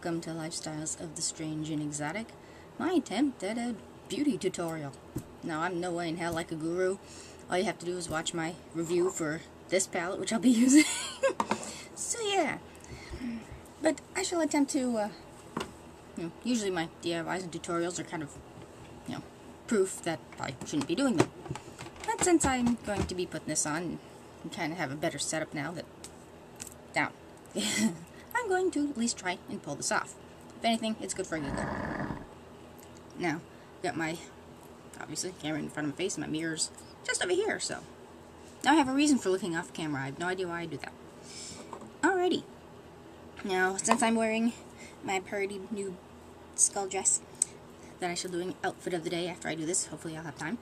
welcome to Lifestyles of the Strange and Exotic, my attempt at a beauty tutorial. Now, I'm no way in hell like a guru. All you have to do is watch my review for this palette, which I'll be using. So yeah, but I shall attempt to, usually my DIYs and tutorials are kind of, proof that I shouldn't be doing them. But since I'm going to be putting this on and kind of have a better setup now down. I'm going to at least try and pull this off. If anything, it's good for a giggle. Now, got my, obviously, camera in front of my face, and my mirror's just over here, so. Now I have a reason for looking off camera. I have no idea why I do that. Alrighty. Now, since I'm wearing my pretty new skull dress that I shall do an outfit of the day after I do this, hopefully I'll have time,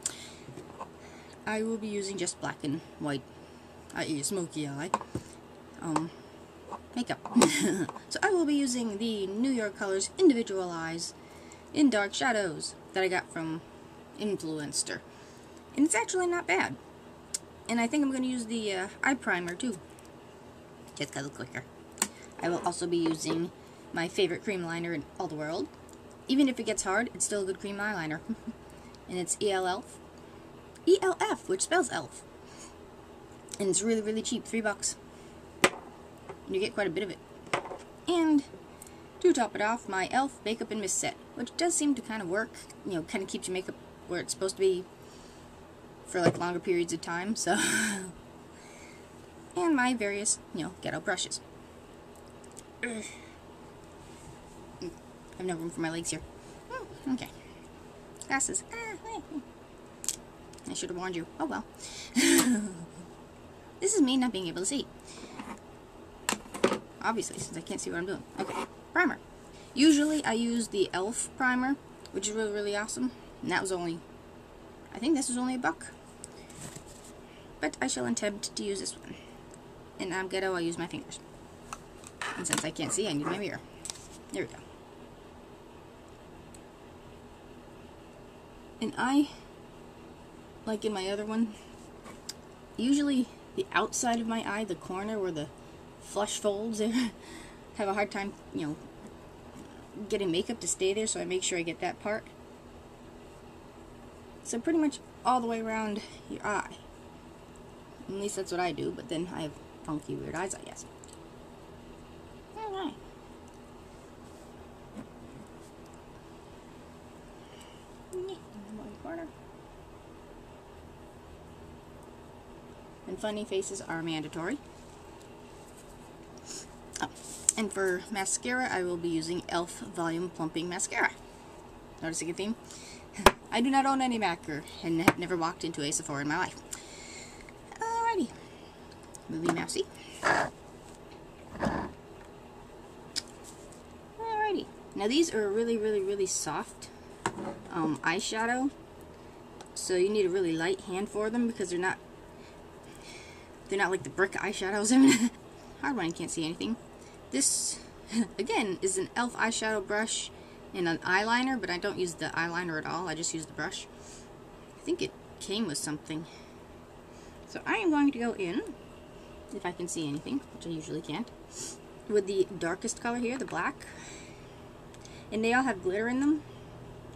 I will be using just black and white, i.e. smoky eye, makeup. So I will be using the New York Colors Individual Eyes in Dark Shadows that I got from Influenster. And it's actually not bad. And I think I'm going to use the eye primer too. Just got a clicker. I will also be using my favorite cream liner in all the world. Even if it gets hard, it's still a good cream eyeliner. And it's ELF. ELF, which spells elf. And it's really, really cheap, $3. And you get quite a bit of it. And to top it off, my ELF Makeup and Mist set, which does seem to kind of work. Kind of keeps your makeup where it's supposed to be for like longer periods of time. So, and my various, ghetto brushes. I have no room for my legs here. Okay. Glasses. I should have warned you. Oh well. This is me not being able to see. Obviously, since I can't see what I'm doing. Okay. Primer. Usually I use the ELF primer, which is really, really awesome. And that was only, I think this was only $1. But I shall attempt to use this one. And I'm ghetto, I'll use my fingers. And since I can't see, I need my mirror. There we go. And I, like in my other one, usually the outside of my eye, the corner where the flush folds there, have a hard time, getting makeup to stay there, so I make sure I get that part. So pretty much all the way around your eye. At least that's what I do, but then I have funky, weird eyes, I guess. Alright. Corner. And funny faces are mandatory. Oh, and for mascara, I will be using ELF Volume Plumping Mascara. Noticing a theme? I do not own any MAC and have never walked into a Sephora in my life. Alrighty. Movie mousey. Alrighty. Now these are really, really, really soft eyeshadow. So you need a really light hand for them because they're not like the brick eyeshadows. Hard one, I can't see anything. This, again, is an ELF eyeshadow brush and an eyeliner, but I don't use the eyeliner at all. I just use the brush. I think it came with something. So I am going to go in, if I can see anything, which I usually can't, with the darkest color here, the black. And they all have glitter in them,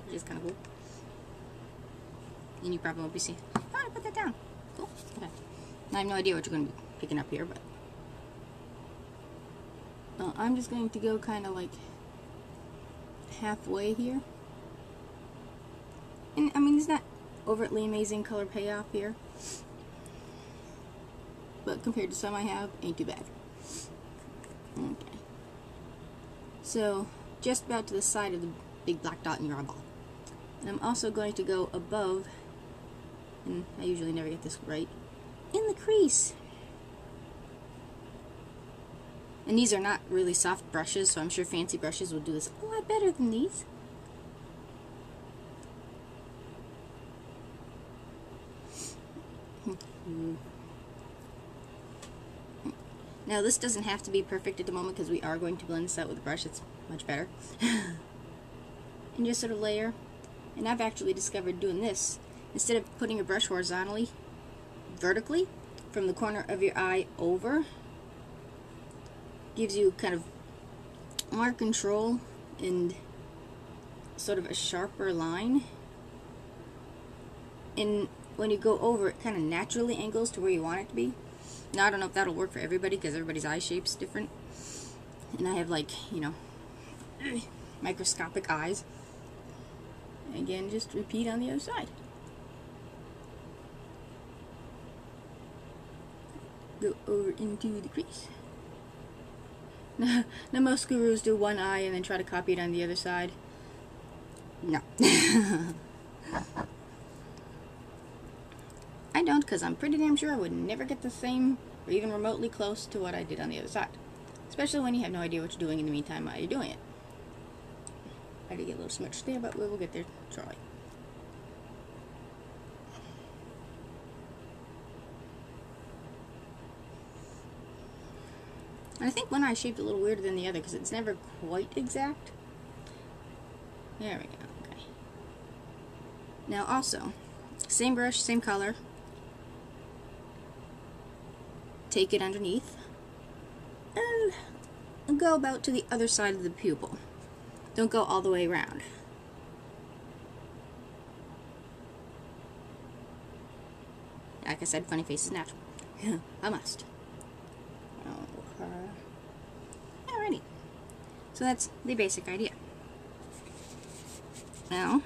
which is kind of cool. And you probably won't be seeing. Oh, I put that down. Cool. Okay. I have no idea what you're going to be picking up here, but I'm just going to go kind of like halfway here. And I mean, there's not overtly amazing color payoff here, but compared to some I have, ain't too bad. Okay. So just about to the side of the big black dot in your eyeball. And I'm also going to go above, and I usually never get this right, in the crease. And these are not really soft brushes, so I'm sure fancy brushes will do this a lot better than these. Now this doesn't have to be perfect at the moment because we are going to blend this out with a brush. It's much better. And just sort of layer. And I've actually discovered doing this. Instead of putting your brush horizontally, vertically, from the corner of your eye over, gives you kind of more control and sort of a sharper line. And when you go over, it kind of naturally angles to where you want it to be. Now, I don't know if that'll work for everybody because everybody's eye shape's different. And I have, like, you know, microscopic eyes. Again, just repeat on the other side. Go over into the crease. Now, most gurus do one eye and then try to copy it on the other side. No. I don't, because I'm pretty damn sure I would never get the same or even remotely close to what I did on the other side. Especially when you have no idea what you're doing in the meantime while you're doing it. I did get a little smudged there, but we'll get there shortly. And I think one eye shaped a little weirder than the other because it's never quite exact. There we go. Okay. Now also, same brush, same color. Take it underneath and go about to the other side of the pupil. Don't go all the way around. Like I said, funny face is natural. I must. Alrighty. So that's the basic idea. Now,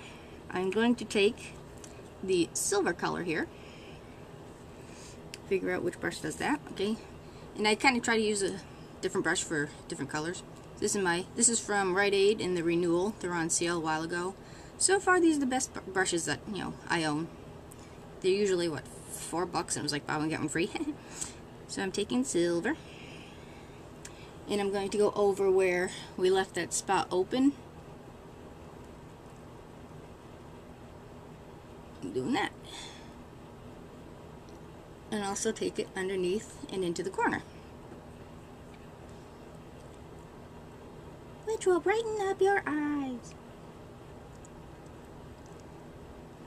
I'm going to take the silver color here. Figure out which brush does that, okay? And I kind of try to use a different brush for different colors. This is from Rite Aid in the Renewal. They were on sale a while ago. So far, these are the best brushes that, you know, I own. They're usually, what, $4, and it was like buy one get one free. So I'm taking silver, and I'm going to go over where we left that spot open. I'm doing that. And also take it underneath and into the corner, which will brighten up your eyes.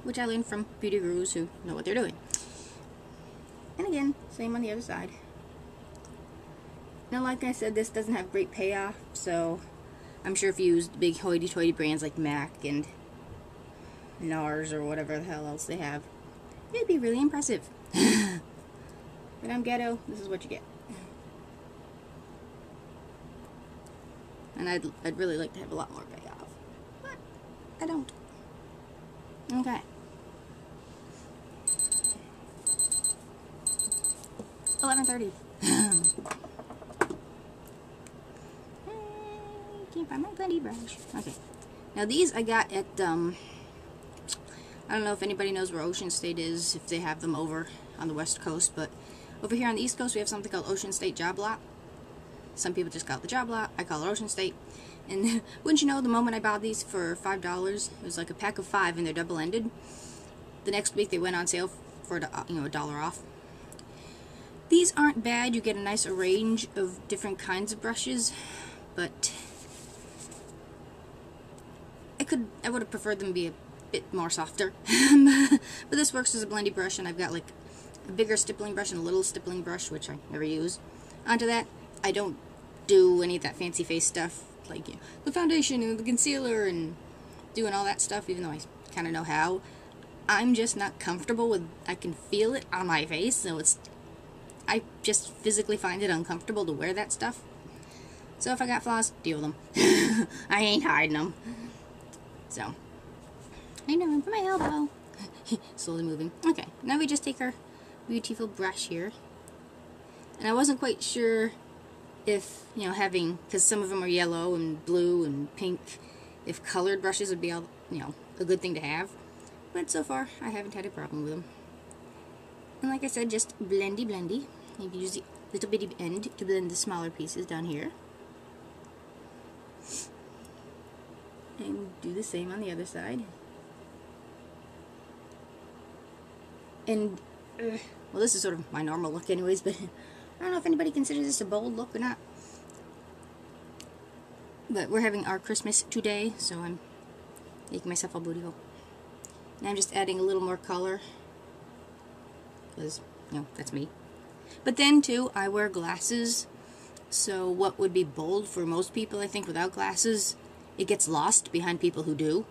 Which I learned from beauty gurus who know what they're doing. And again, same on the other side. Now, like I said, this doesn't have great payoff, so I'm sure if you used big hoity-toity brands like MAC and NARS or whatever the hell else they have, it'd be really impressive. But I'm ghetto, this is what you get. And I'd really like to have a lot more payoff, but I don't. Okay. $11:30. Can't find my bloody brush. Okay. Now these I got at, I don't know if anybody knows where Ocean State is, if they have them over on the West Coast, but over here on the East Coast we have something called Ocean State Job Lot. Some people just call it the Job Lot. I call it Ocean State. And wouldn't you know, the moment I bought these for $5, it was like a pack of 5 and they're double-ended. The next week they went on sale for, you know, $1 off. These aren't bad. You get a nice range of different kinds of brushes, but I would have preferred them to be a bit more softer. But this works as a blendy brush, and I've got like a bigger stippling brush and a little stippling brush, which I never use. Onto that, I don't do any of that fancy face stuff, like, you know, the foundation and the concealer and doing all that stuff, even though I kind of know how. I'm just not comfortable with, I can feel it on my face, so I just physically find it uncomfortable to wear that stuff. So if I got flaws, deal with them. I ain't hiding them. So, I know, for my elbow. Slowly moving. Okay, now we just take our beautiful brush here. And I wasn't quite sure if, you know, having, because some of them are yellow and blue and pink, if colored brushes would be, all, you know, a good thing to have. But so far, I haven't had a problem with them. And like I said, just blendy blendy. You can use the little bitty end to blend the smaller pieces down here. And do the same on the other side. And, well, this is sort of my normal look anyways, but I don't know if anybody considers this a bold look or not. But we're having our Christmas today, so I'm making myself all beautiful. And I'm just adding a little more color, because, you know, that's me. But then, too, I wear glasses, So what would be bold for most people, I think, without glasses, it gets lost behind people who do.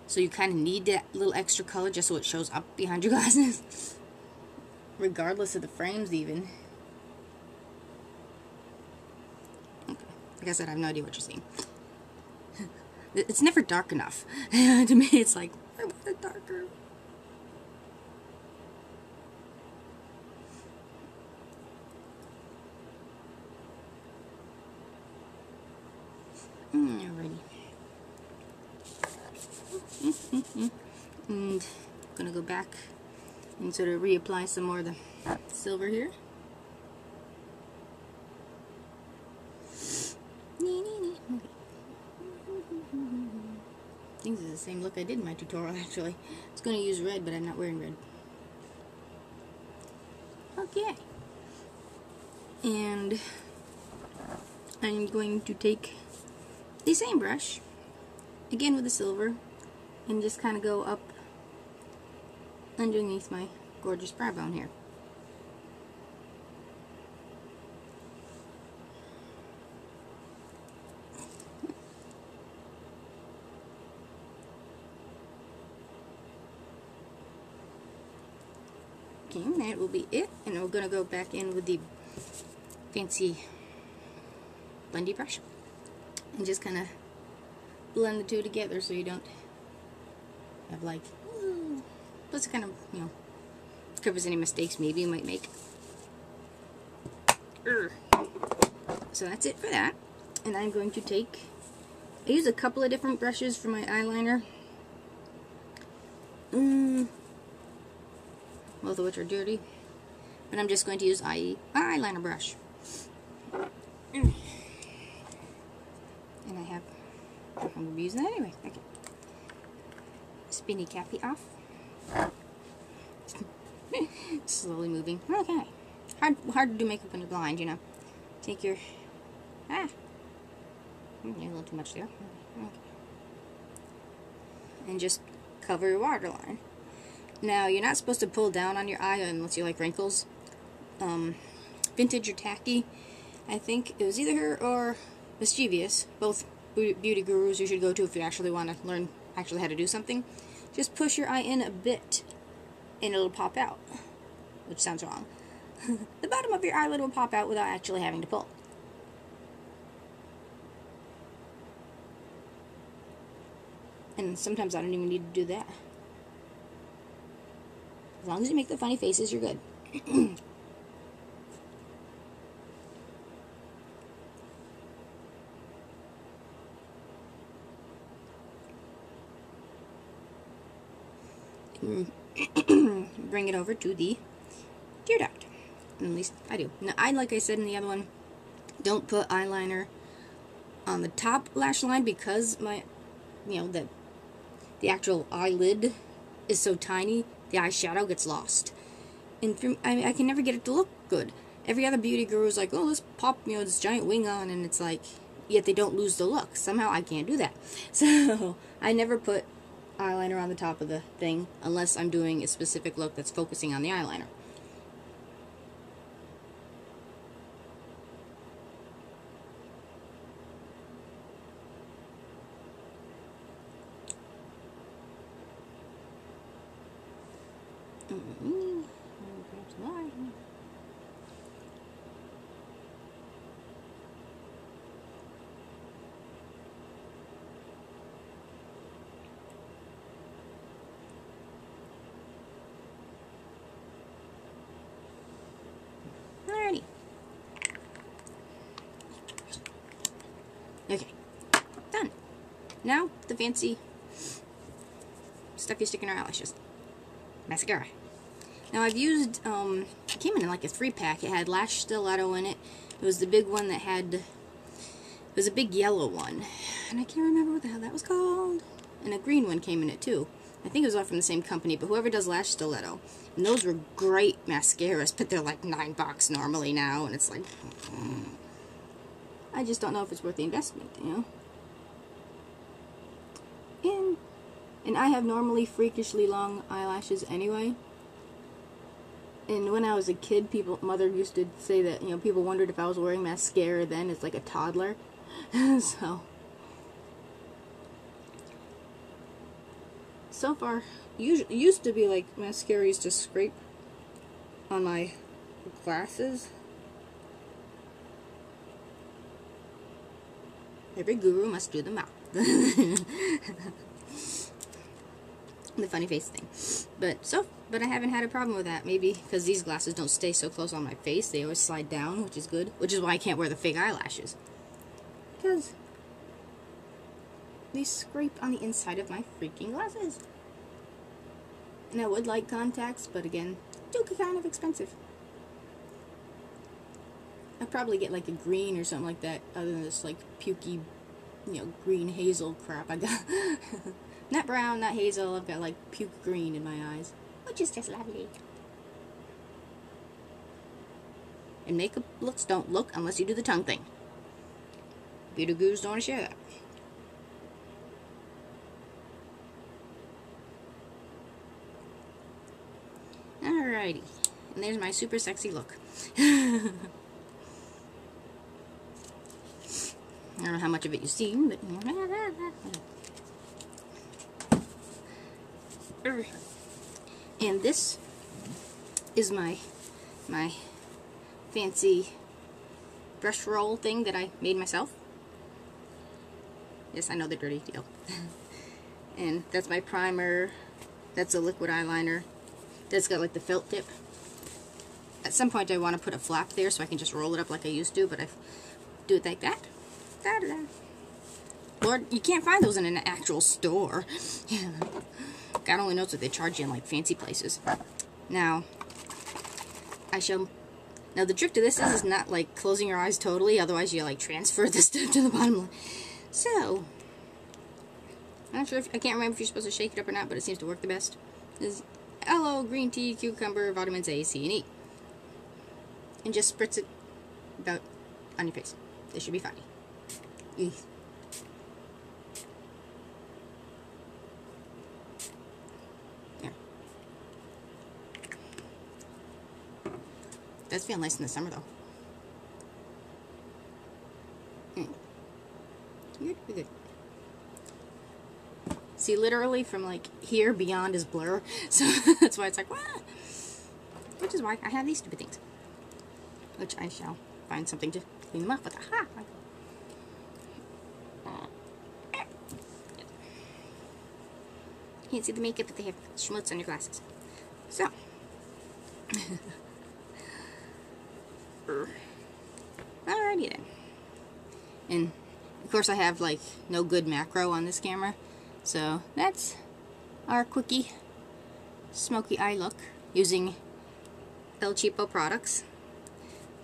So you kind of need that little extra color just so it shows up behind your glasses. Regardless of the frames, even. Okay. Like I said, I have no idea what you're seeing. It's never dark enough. To me, it's like, I want it darker. Alrighty. And I'm gonna go back and sort of reapply some more of the silver here. Okay. I think this is the same look I did in my tutorial, actually. I was going to use red, but I'm not wearing red. Okay. And I'm going to take the same brush, again with the silver, and just kind of go up underneath my gorgeous brow bone here. Okay, and that will be it, and we're going to go back in with the fancy blendy brush and just kind of blend the two together so you don't have like, plus it kind of, you know, covers any mistakes maybe you might make. So that's it for that. And I'm going to take, I use a couple of different brushes for my eyeliner. Both of which are dirty. But I'm just going to use eyeliner brush. And I have, I'm going to be using that anyway. Okay. Spinny cappy off. Slowly moving. Okay. Hard to do makeup when you're blind, you know. Take your, a little too much there. Okay. And just cover your waterline. Now, you're not supposed to pull down on your eye unless you like wrinkles. Vintage or Tacky, I think it was either her or Mischievous, both beauty gurus you should go to if you actually want to learn actually how to do something. Just push your eye in a bit and it'll pop out, which sounds wrong. The bottom of your eyelid will pop out without actually having to pull. And sometimes I don't even need to do that. As long as you make the funny faces, you're good. Bring it over to the tear duct. At least I do. Now, like I said in the other one, don't put eyeliner on the top lash line because my, the actual eyelid is so tiny, the eyeshadow gets lost. And I can never get it to look good. Every other beauty guru is like, oh, let's pop, this giant wing on, and it's like, yet they don't lose the look. Somehow I can't do that. So I never put eyeliner on the top of the thing unless I'm doing a specific look that's focusing on the eyeliner. Alrighty. Okay. Done. Now, the fancy stuff you stick in our eyelashes. Mascara. Now, I've used, it came in like a 3-pack. It had Lash Stiletto in it. It was the big one that had, it was a big yellow one. And I can't remember what the hell that was called. And a green one came in it too. I think it was all from the same company, but whoever does Lash Stiletto. And those were great mascaras, but they're like $9 normally now, and it's like, I just don't know if it's worth the investment, And I have normally freakishly long eyelashes anyway. And when I was a kid, mother used to say that, you know, people wondered if I was wearing mascara then as like a toddler. So far, used to be like mascara used to scrape on my glasses. Every guru must do the mouth. The funny face thing. But I haven't had a problem with that. Maybe because these glasses don't stay so close on my face. They always slide down, which is good. Which is why I can't wear the fake eyelashes. Because they scrape on the inside of my freaking glasses. And I would like contacts, but again, they're kind of expensive. I'd probably get like a green or something like that, other than this like pukey, you know, green hazel crap I got. Not brown, not hazel, I've got like puke green in my eyes, which is just lovely. And makeup looks don't look unless you do the tongue thing. Beauty gurus don't want to share that. Alrighty, and there's my super sexy look. I don't know how much of it you've seen, but... And this is my fancy brush roll thing that I made myself. Yes, I know the dirty deal. And that's my primer. That's a liquid eyeliner. That's got like the felt tip. At some point I want to put a flap there so I can just roll it up like I used to, but I do it like that. Da-da-da. Lord, you can't find those in an actual store. God only knows what they charge you in like fancy places. Now the trick to this is not like closing your eyes totally, otherwise you like transfer this stuff to the bottom line. So, I'm not sure I can't remember if you're supposed to shake it up or not, but it seems to work the best. This is aloe, green tea, cucumber, vitamins A, C, and E. And just spritz it about on your face. This should be fine. There. Does feel nice in the summer though. Good, good. See, literally from like here beyond is blur, so that's why it's like, what? Which is why I have these stupid things. Which I shall find something to clean them up with. Aha! Can't see the makeup, but they have schmutz on your glasses. So. Alrighty then. And, of course, I have, like, no good macro on this camera. So, that's our quickie smoky eye look using El Cheapo products.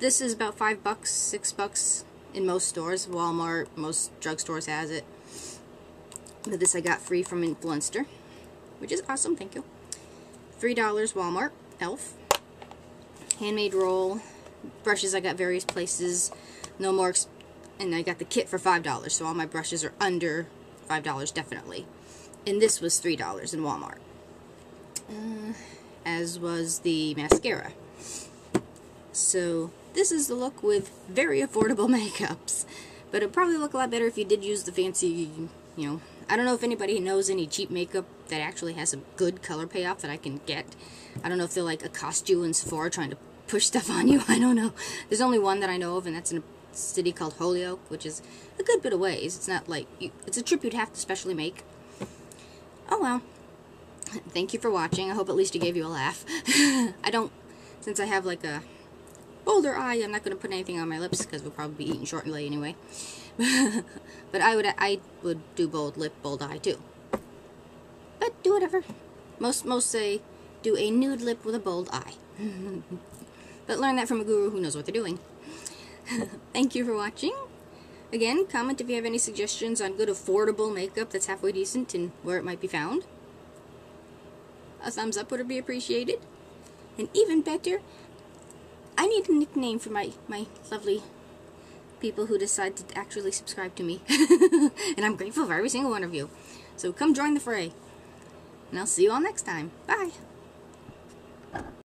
This is about $5, $6 in most stores. Walmart, most drugstores has it. But this I got free from Influenster, which is awesome, thank you. $3 Walmart, Elf. Handmade roll. Brushes I got various places. No more, and I got the kit for $5, so all my brushes are under $5 definitely. And this was $3 in Walmart. As was the mascara. So this is the look with very affordable makeups. But it'd probably look a lot better if you did use the fancy, you know, I don't know if anybody knows any cheap makeup that actually has a good color payoff that I can get. I don't know if they'll like accost you in Sephora trying to push stuff on you. I don't know. There's only one that I know of, and that's in a city called Holyoke, which is a good bit of ways. It's not like, it's a trip you'd have to specially make. Oh well. Thank you for watching. I hope at least it gave you a laugh. Since I have like a bolder eye, I'm not going to put anything on my lips because we'll probably be eating shortly anyway. But I would do bold lip, bold eye too. But do whatever. Most say do a nude lip with a bold eye. But learn that from a guru who knows what they're doing. Thank you for watching. Again, comment if you have any suggestions on good affordable makeup that's halfway decent and where it might be found. A thumbs up would be appreciated. And even better, I need a nickname for my lovely people who decide to actually subscribe to me. And I'm grateful for every single one of you. So come join the fray. And I'll see you all next time. Bye.